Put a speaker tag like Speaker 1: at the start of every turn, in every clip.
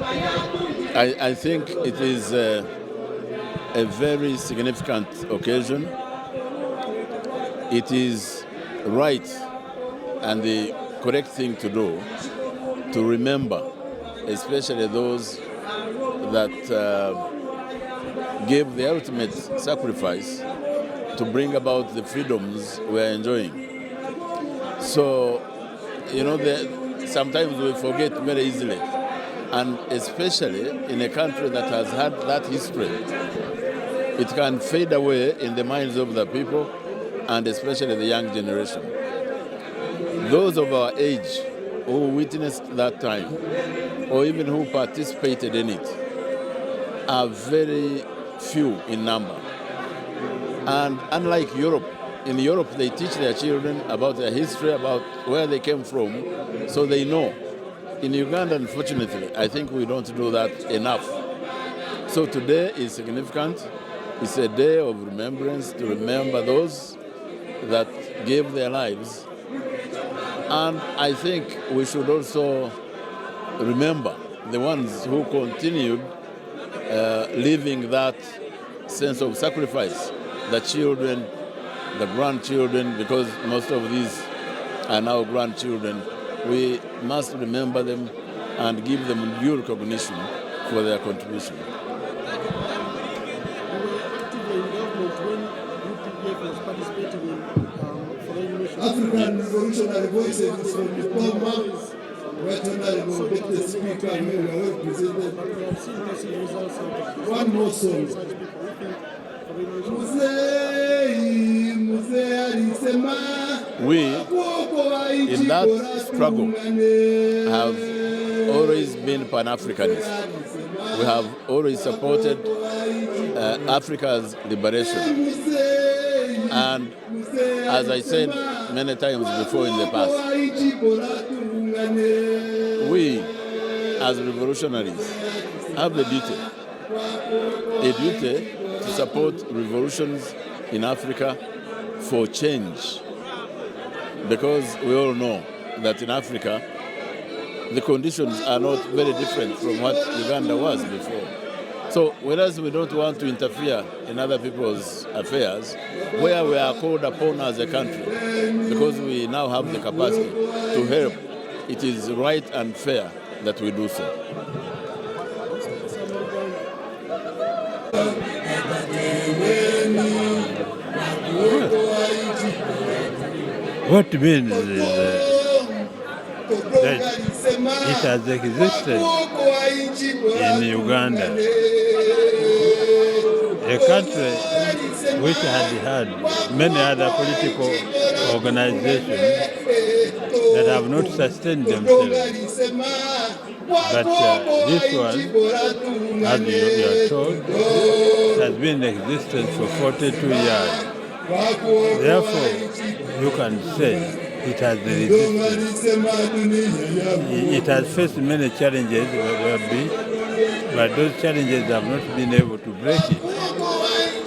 Speaker 1: I think it is a very significant occasion. It is right and the correct thing to do to remember, especially those that gave the ultimate sacrifice to bring about the freedoms we're enjoying. So, sometimes we forget very easily, and especially in a country that has had that history, it can fade away in the minds of the people, and especially the young generation. Those of our age who witnessed that time, or even who participated in it, are very few in number. And unlike Europe, in Europe they teach their children about their history, about where they came from, so they know. In Uganda, unfortunately, I think we don't do that enough. So today is significant. It's a day of remembrance to remember those that gave their lives. And I think we should also remember the ones who continued living that sense of sacrifice, the children, the grandchildren, because most of these are now grandchildren. We must remember them and give them due recognition for their contribution.
Speaker 2: African Revolutionary Voices from Amama. One more song.
Speaker 1: We, in that struggle, have always been Pan-Africanists. We have always supported Africa's liberation. And as I said many times before in the past, we, as revolutionaries, have a duty to support revolutions in Africa for change. Because we all know that in Africa, the conditions are not very different from what Uganda was before. So whereas we don't want to interfere in other people's affairs, where we are called upon as a country, because we now have the capacity to help, it is right and fair that we do so.
Speaker 3: What means is that it has existed in Uganda, a country which had many other political organizations that have not sustained themselves. But this one, as you are told, has been in existence for 42 years. Therefore, you can say it has resisted. It has faced many challenges, but those challenges have not been able to break it.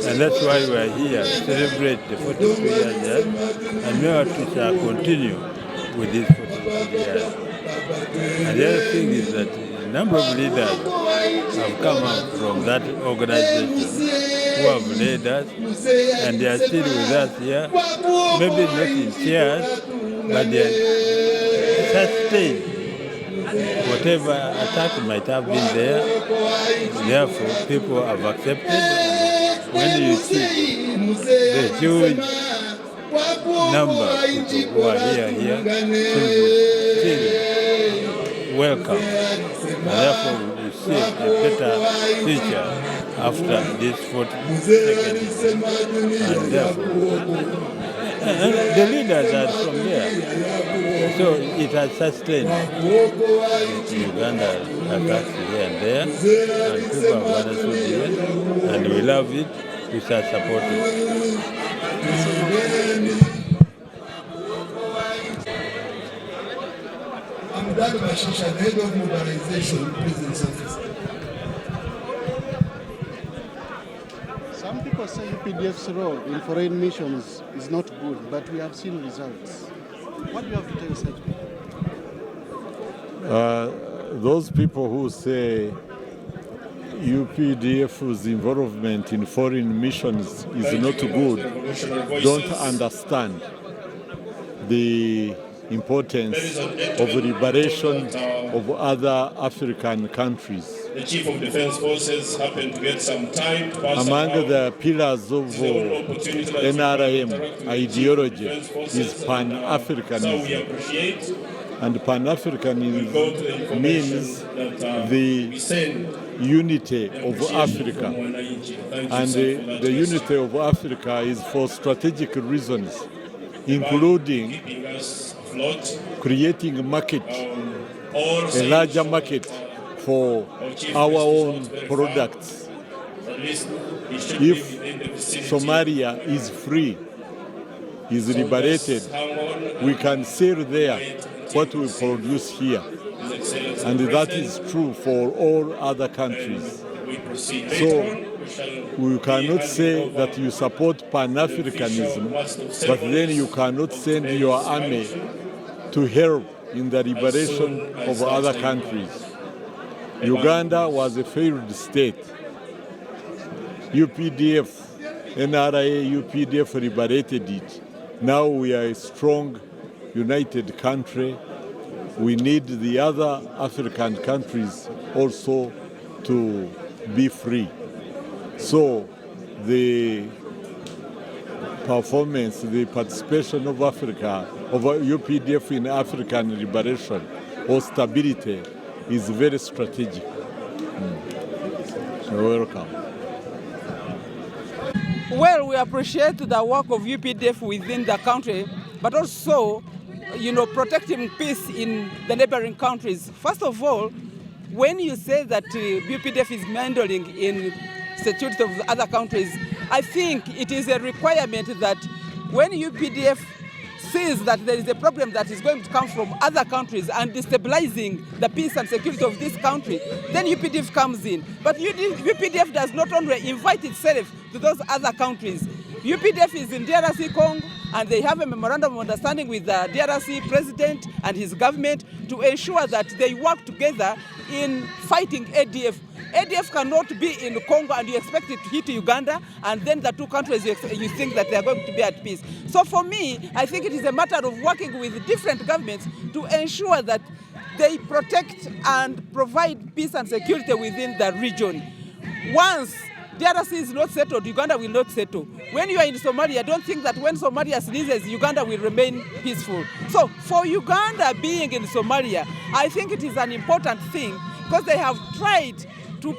Speaker 3: And that's why we are here to celebrate the 42 years, and we are to continue with these 42 years. And the other thing is that a number of leaders have come up from that organization who have led us, and they are still with us here, maybe not in chairs, but they are sustained whatever attack might have been there. Therefore, people have accepted. When you see the huge number of people who are here, still welcome. And therefore, we see a better future after this 42nd. And therefore, the leaders are from there. So it has sustained. Uganda attacks here and there, and people have understood it, and we love it, we shall support it.
Speaker 2: I'm Dad Mashisha, the head of mobilization, President's Office.
Speaker 4: Some people say UPDF's role in foreign missions is not good, but we have seen results. What do you have to tell such people?
Speaker 3: those people who say UPDF's involvement in foreign missions is not good don't understand the importance of liberation of other African countries.
Speaker 5: The Chief of Defense Forces happened to get some time to pass
Speaker 3: Among the pillars of NRM ideology is Pan-Africanism. And Pan-Africanism means the unity of Africa. And the unity of Africa is for strategic reasons, including creating a market, a larger market for our own products. If Somalia is free, is liberated, we can sell there what we produce here. And that is true for all other countries. So we cannot say that you support Pan-Africanism, but then you cannot send your army to help in the liberation of other countries. Uganda was a failed state. UPDF, NRA, UPDF liberated it. Now we are a strong, united country. We need the other African countries also to be free. So the performance, the participation of Africa, of UPDF in African liberation or stability is very strategic. You're welcome.
Speaker 6: Well, we appreciate the work of UPDF within the country, but also, protecting peace in the neighboring countries. First of all, when you say that UPDF is meddling in security of other countries, I think it is a requirement that when UPDF sees that there is a problem that is going to come from other countries and destabilizing the peace and security of this country, then UPDF comes in. But UPDF does not only invite itself to those other countries. UPDF is in DRC Congo, and they have a memorandum of understanding with the DRC president and his government to ensure that they work together in fighting ADF. ADF cannot be in Congo and you expect it to hit Uganda, and then the two countries you think that they are going to be at peace. So for me, I think it is a matter of working with different governments to ensure that they protect and provide peace and security within the region. Once DRC is not settled, Uganda will not settle. When you are in Somalia, don't think that when Somalia sneezes, Uganda will remain peaceful. So for Uganda being in Somalia, I think it is an important thing because they have tried to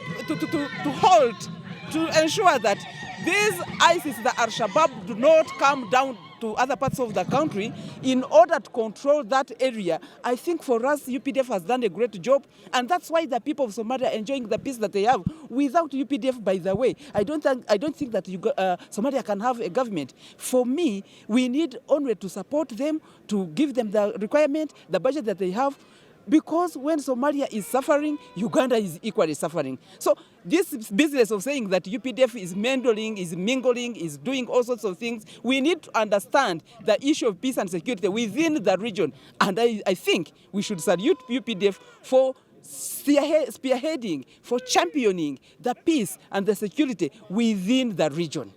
Speaker 6: halt, to ensure that these ISIS, the Al-Shabaab, do not come down to other parts of the country in order to control that area. I think for us, UPDF has done a great job, and that's why the people of Somalia are enjoying the peace that they have. Without UPDF, by the way, I don't think that Somalia can have a government. For me, we need only to support them, to give them the requirement, the budget that they have, because when Somalia is suffering, Uganda is equally suffering. So this business of saying that UPDF is meddling, is mingling, is doing all sorts of things, we need to understand the issue of peace and security within the region. And I think we should salute UPDF for spearheading, for championing the peace and the security within the region.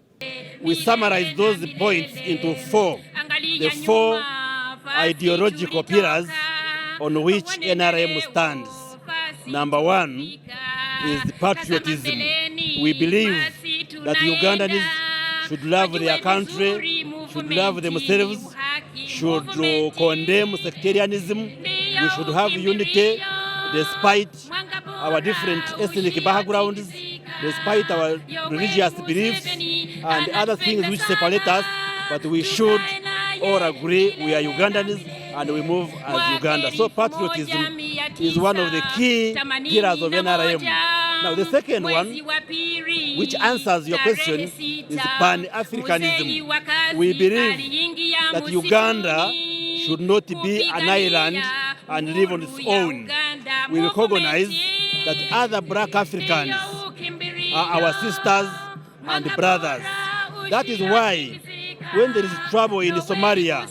Speaker 7: We summarize those points into four. The four ideological pillars on which NRM stands. Number one is patriotism. We believe that Ugandans should love their country, should love themselves, should condemn sectarianism. We should have unity despite our different ethnic backgrounds, despite our religious beliefs and other things which separate us, but we should all agree we are Ugandans and we move as Uganda. So patriotism is one of the key pillars of NRM. Now the second one, which answers your question, is Pan-Africanism. We believe that Uganda should not be an island and live on its own. We recognize that other black Africans are our sisters and brothers. That is why when there is trouble in Somalia,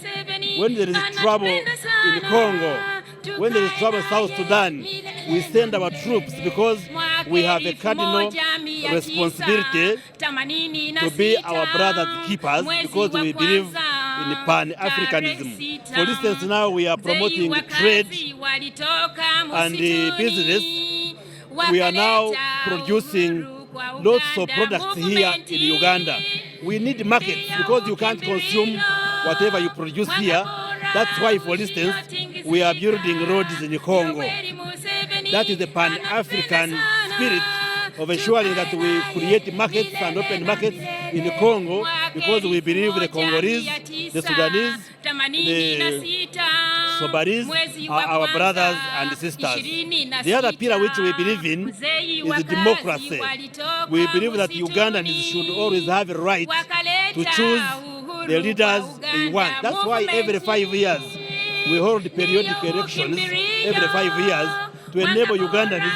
Speaker 7: when there is trouble in Congo, when there is trouble in South Sudan, we send our troops because we have a cardinal responsibility to be our brothers' keepers, because we believe in Pan-Africanism. For instance, now we are promoting trade and business. We are now producing lots of products here in Uganda. We need markets because you can't consume whatever you produce here. That's why, for instance, we are building roads in Congo. That is the Pan-African spirit of ensuring that we create markets and open markets in Congo, because we believe the Congolese, the Sudanese, the Somalis are our brothers and sisters. The other pillar which we believe in is democracy. We believe that Ugandans should always have a right to choose the leaders they want. That's why every 5 years we hold periodic elections every 5 years to enable Ugandans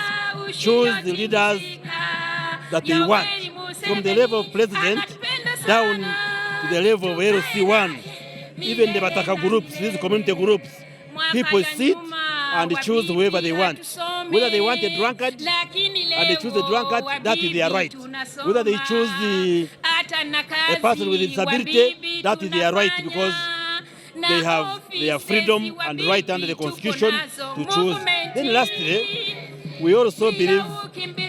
Speaker 7: choose the leaders that they want, from the level of president down to the level of LC1. Even the Bataka groups, these community groups, people sit and choose whoever they want. Whether they want a drunkard and they choose a drunkard, that is their right. Whether they choose a person with disability, that is their right, because they have their freedom and right under the Constitution to choose. Then lastly, we also believe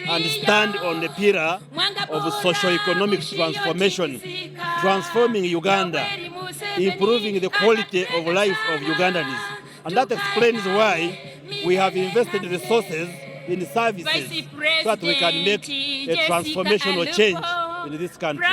Speaker 7: and stand on the pillar of socio-economic transformation, transforming Uganda, improving the quality of life of Ugandans. And that explains why we have invested resources in services so that we can make a transformational change in this country.